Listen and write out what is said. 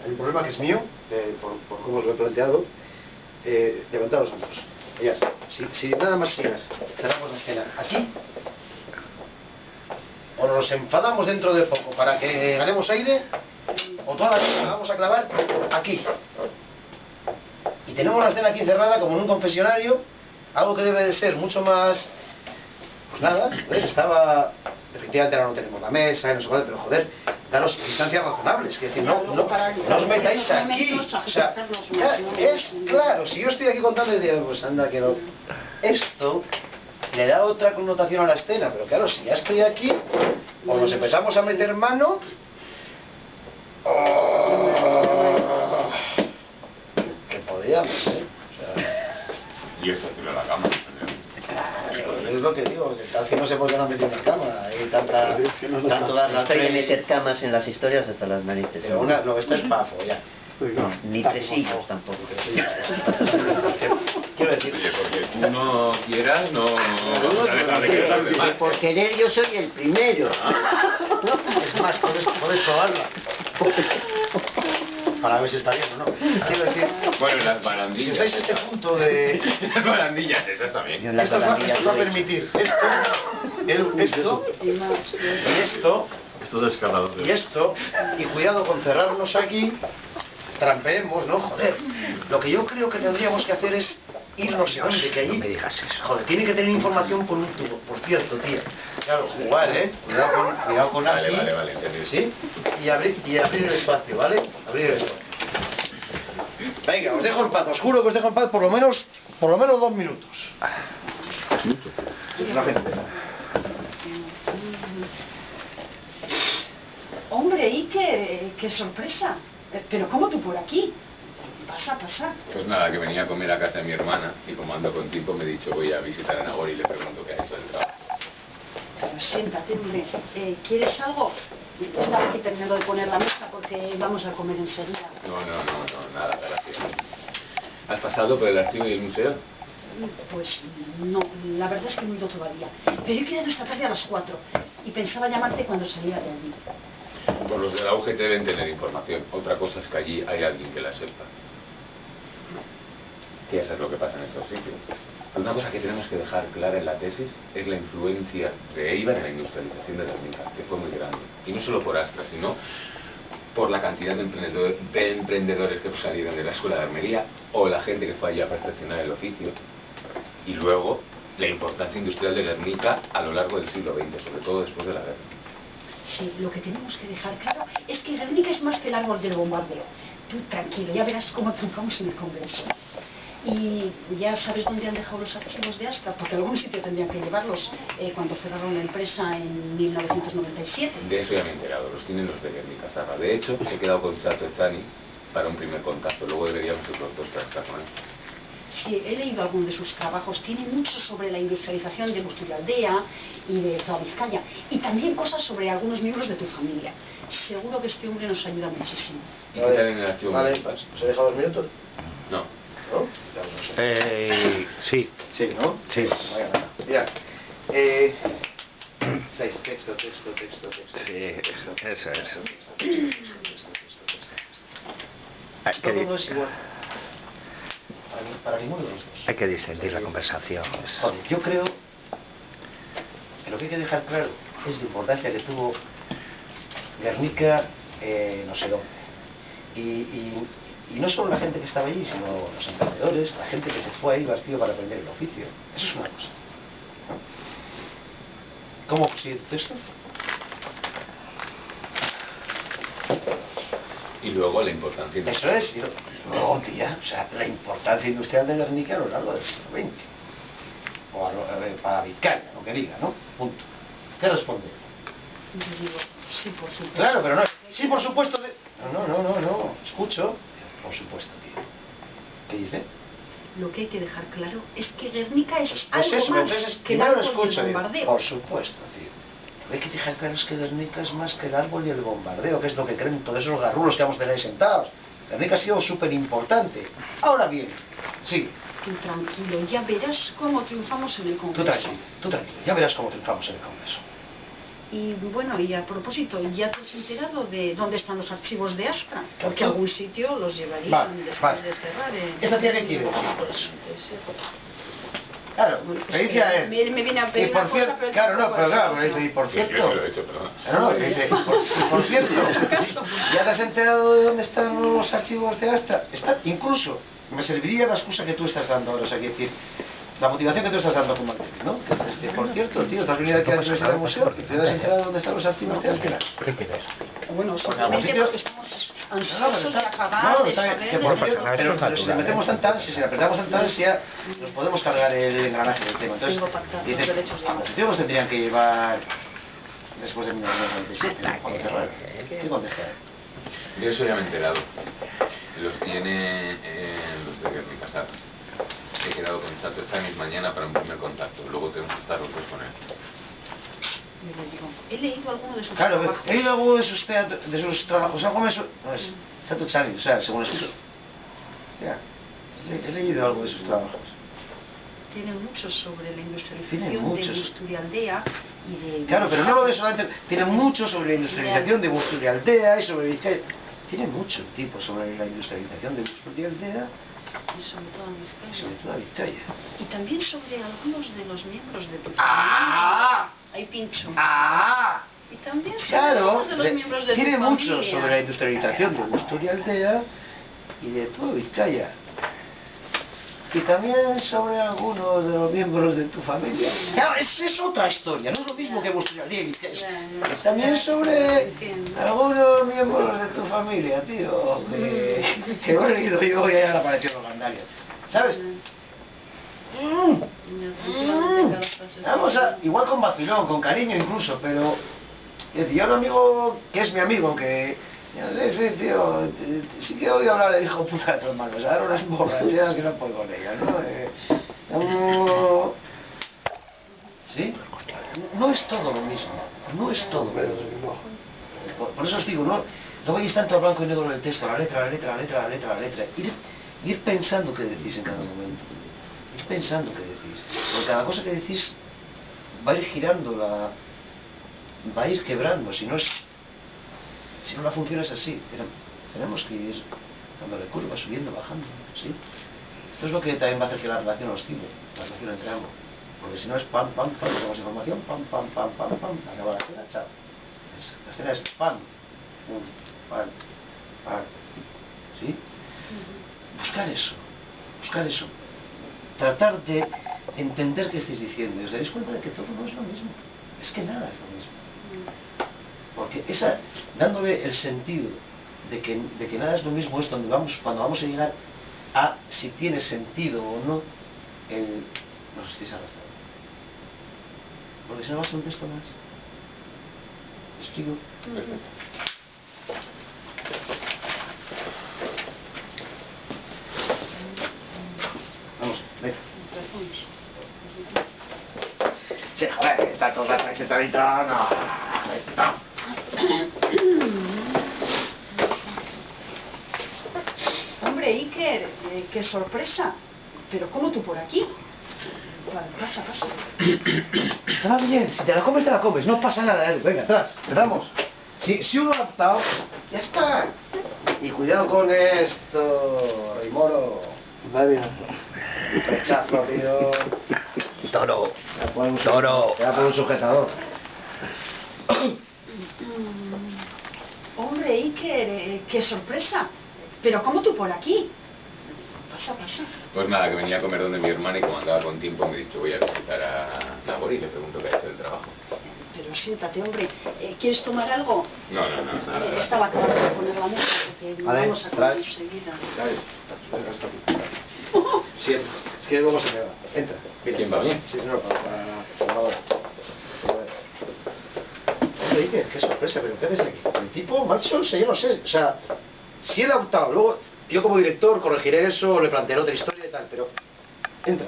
hay un problema que es mío, por cómo os lo he planteado. Levantaos ambos. Mirad, si nada más llegar, cerramos la escena aquí, o nos enfadamos dentro de poco para que ganemos aire, o toda la escena la vamos a clavar aquí. Y tenemos la escena aquí cerrada como en un confesionario, algo que debe de ser mucho más... Pues nada, joder, estaba... Efectivamente ahora no tenemos la mesa, no se puede, pero joder, daros distancias razonables, que decir, no os metáis aquí. O sea, ya, es claro, si yo estoy aquí contando y digo, pues anda que no... Esto le da otra connotación a la escena, pero claro, si ya estoy aquí, o nos empezamos a meter mano... Que podíamos, O sea... Y esto tira la cama. Es lo que digo, que tal que no sé por qué no han metido una cama y tanto dar las Estoy de meter camas en las historias hasta las narices. Pero una, no, esta es pafo, ya. No, ni tresillos tampoco. Quiero decir... Oye, porque tú no quieras, no vamos a dejar de querer a los demás. Por querer yo soy el primero. Es más, podés probarla. Para ver si está bien o no. Quiero decir... Bueno, las Si barandillas. os dais este punto de... Las barandillas esas también. Yo en las Esto os barandillas va a lo he permitir esto y esto Esto de escalador. y esto, y cuidado con cerrarnos aquí, trampeemos, ¿no? Joder, lo que yo creo que tendríamos que hacer es irnos a donde, que allí... No me digas eso. Joder, tiene que tener información con un tubo, por cierto, tío. Claro, jugar, Cuidado con aquí. Vale, entendido. ¿Sí? Y abrir el espacio, ¿vale? Abrir el espacio. Venga, os dejo en paz, os juro que os dejo en paz por lo menos 2 minutos. Es mucho. Es una gente. Hombre, ¿y qué sorpresa? ¿Pero cómo tú por aquí? Pasa. Pues nada, que venía a comer a casa de mi hermana y como ando con tiempo me he dicho voy a visitar a Nagore y le pregunto qué ha hecho del trabajo. Pero siéntate, hombre. ¿Quieres algo? Estaba aquí terminando de poner la mesa porque vamos a comer enseguida. No, nada, gracias. ¿Has pasado por el archivo y el museo? Pues no, la verdad es que no he ido todavía. Pero he quedado esta tarde a las 4 y pensaba llamarte cuando saliera de allí. Pues los de la UGT deben tener información. Otra cosa es que allí hay alguien que la sepa. Que eso es lo que pasa en estos sitios. Una cosa que tenemos que dejar clara en la tesis es la influencia de Eibar en la industrialización de Guernica, que fue muy grande. Y no solo por Astra, sino por la cantidad de emprendedores que salieron de la escuela de armería o la gente que fue allí a perfeccionar el oficio. Y luego la importancia industrial de Guernica a lo largo del siglo XX, sobre todo después de la guerra. Sí, lo que tenemos que dejar claro es que Guernica es más que el árbol del bombardeo. Tú tranquilo, ya verás cómo triunfamos en el Congreso. Y ya sabes dónde han dejado los archivos de Astra, porque a algún sitio tendrían que llevarlos cuando cerraron la empresa en 1997. De eso ya me he enterado, los tienen los de Guernica Sarra. De hecho, he quedado con Chato Echani para un primer contacto, luego deberíamos ir los dos para estar con él. Sí, he leído algunos de sus trabajos, tiene mucho sobre la industrialización de Busturialdea y de toda Vizcaya, y también cosas sobre algunos miembros de tu familia. Seguro que este hombre nos ayuda muchísimo. ¿Y qué tal en el archivo municipal? ¿Os he dejado 2 minutos? No. ¿No? Ya no sé. Sí. Sí, ¿no? Sí. Vaya nada. Mira, texto. Sí, eso. Todo no es igual. Para ninguno de los dos. Hay que distendir la conversación. Joder, yo creo que lo que hay que dejar claro es la importancia que tuvo Guernica, no sé dónde. Y no solo la gente que estaba allí, sino los emprendedores, la gente que se fue ahí vestido para aprender el oficio. Eso es una cosa. ¿Cómo sigue el texto? Y luego la importancia Eso es, no, tía, o sea, la importancia industrial de Guernica a lo largo del siglo XX. O para Vizcaya, lo que diga, ¿no? Punto. ¿Qué responde? Yo digo, sí, por supuesto. Claro, pero no, sí, por supuesto. No, escucho. Por supuesto, tío. ¿Qué dice? Lo que hay que dejar claro es que Guernica es Pues algo eso, más entonces, que el primero lo árbol escucho, del digo, bombardeo. por supuesto, tío. Lo que hay que dejar claro es que Guernica es más que el árbol y el bombardeo, que es lo que creen todos esos garrulos que vamos a tener ahí sentados. Guernica ha sido súper importante. Ahora bien, sí. Tú tranquilo, ya verás cómo triunfamos en el Congreso. Tú tranquilo, ya verás cómo triunfamos en el Congreso. Y bueno, y a propósito, ¿ya te has enterado de dónde están los archivos de Astra? Porque a algún sitio los llevarían Vale, después vale. de cerrar. ¿Esta tía qué quiere decir por eso? Claro, Bueno, pues, me dice a él. me viene a pedir y por una cierto, cosa, pero claro, no, tampoco pero es claro, algo, pero dice, y por Sí, yo cierto. se lo he hecho, perdón. No, y dice, y por cierto, ¿ya te has enterado de dónde están los archivos de Astra? Incluso me serviría la excusa que tú estás dando ahora, o sea, que decir, la motivación que tú estás dando como actriz, ¿no? Que dice, por cierto, tío, te has venido aquí a entrevistar al museo y te has enterado de dónde están los archivos de Astra. Bueno, sitio- simplemente porque estamos ansiosos de acabar, de está bien, saber... que por cierto, pero si le metemos tanta ansia, si le apretamos tanta ansia, nos podemos cargar el engranaje del tema. Entonces, Tengo pactado dice, los derechos de a los sitios los tendrían que llevar después de 1997, cuando cerrar. ¿Qué contesta? De eso ya me he enterado. Los tiene los de Guernica Sara. He quedado con Chato Chanis mañana para un primer contacto. Luego tenemos que estar los dos con él. Yo le digo, he leído alguno de sus Claro, trabajos. he leído algo de sus trabajos, algo me no es Chato Chani, o sea, según escucho. Ya, he leído algo de sus trabajos. Tiene mucho sobre la Tiene industrialización mucho de so- Busturialdea y de... Claro, pero no lo de solamente. Tiene mucho sobre la industrialización de Busturialdea y sobre Vizcaya. Tiene mucho el tipo sobre la industrialización de Busturialdea Y sobre todo en y Vizcaya. sobre todo Vizcaya. Y también sobre algunos de los miembros de tu ¡Ah! familia. Hay pincho. ¡Ah! Y también sobre Claro, algunos de los miembros de tu tiene familia. mucho sobre la industrialización de Busturialdea y de todo Vizcaya. Y también sobre algunos de los miembros de tu familia. Claro, es otra historia, no es lo mismo que Busturialdea y Vizcaya. Es también sobre algunos miembros de tu familia, tío, que lo he leído yo y hayan aparecido los gandarios. ¿Sabes? Vamos a, igual con vacilón, con cariño incluso, pero es decir, yo a un amigo que es mi amigo, que ese tío, sí que he oído hablar del hijo puta de tu hermano, o sea, eran unas borracheras que no puedo con ellas, ¿no? ¿Sí? No es todo lo mismo, no es todo lo mismo. Por eso os digo, no veis tanto a blanco y negro en el texto, la letra, ir pensando qué decís en cada momento. Ir pensando qué decís. Porque cada cosa que decís va a ir girando, va a ir quebrando. Si no la función es así, tenemos que ir dándole curva, subiendo, bajando, ¿sí? Esto es lo que también va a hacer que la relación oscile, la relación entre ambos. Porque si no es pam, pam, pam, tenemos información, pam, pam, pam, pam, pam, acaba la escena, chao. La escena es pam, pum, pam, pam, ¿sí? Buscar eso. Tratar de entender qué estáis diciendo y os daréis cuenta de que todo no es lo mismo. Es que nada es lo mismo. Porque dándole el sentido de que nada es lo mismo es donde cuando vamos a llegar a si tiene sentido o no nos estáis arrastrando. Porque si no va a ser un texto más. ¿Me explico? Perfecto. Vamos, venga. Sí, joder, esta cosa trae sentadita, no. Hombre, Iker, qué sorpresa. Pero ¿cómo tú por aquí? Vale, pasa. Está bien, si te la comes, no pasa nada, venga, atrás, empezamos. Si uno ha optado, ya está. Y cuidado con esto, Rey Moro. Rechazo, tío. Toro. Te voy a Toro. poner un sujetador. Hombre, Iker, qué sorpresa. Pero ¿cómo tú por aquí? Pasa. Pues nada, que venía a comer donde mi hermana y como andaba con tiempo me he dicho voy a visitar a Nagore y le pregunto qué ha hecho del trabajo. Pero siéntate, hombre. ¿Quieres tomar algo? No, nada. gracias. Estaba acabando de poner la mesa porque Vale, vamos a comer trae. enseguida. Siento, es que luego se me va. Entra. Mira. ¿Quién va bien? Sí, no, para ahora. Oye, qué sorpresa, pero ¿qué haces aquí? El tipo, macho, yo no sé, o sea, si él ha optado, luego yo como director corregiré eso, le plantearé otra historia y tal, pero entra.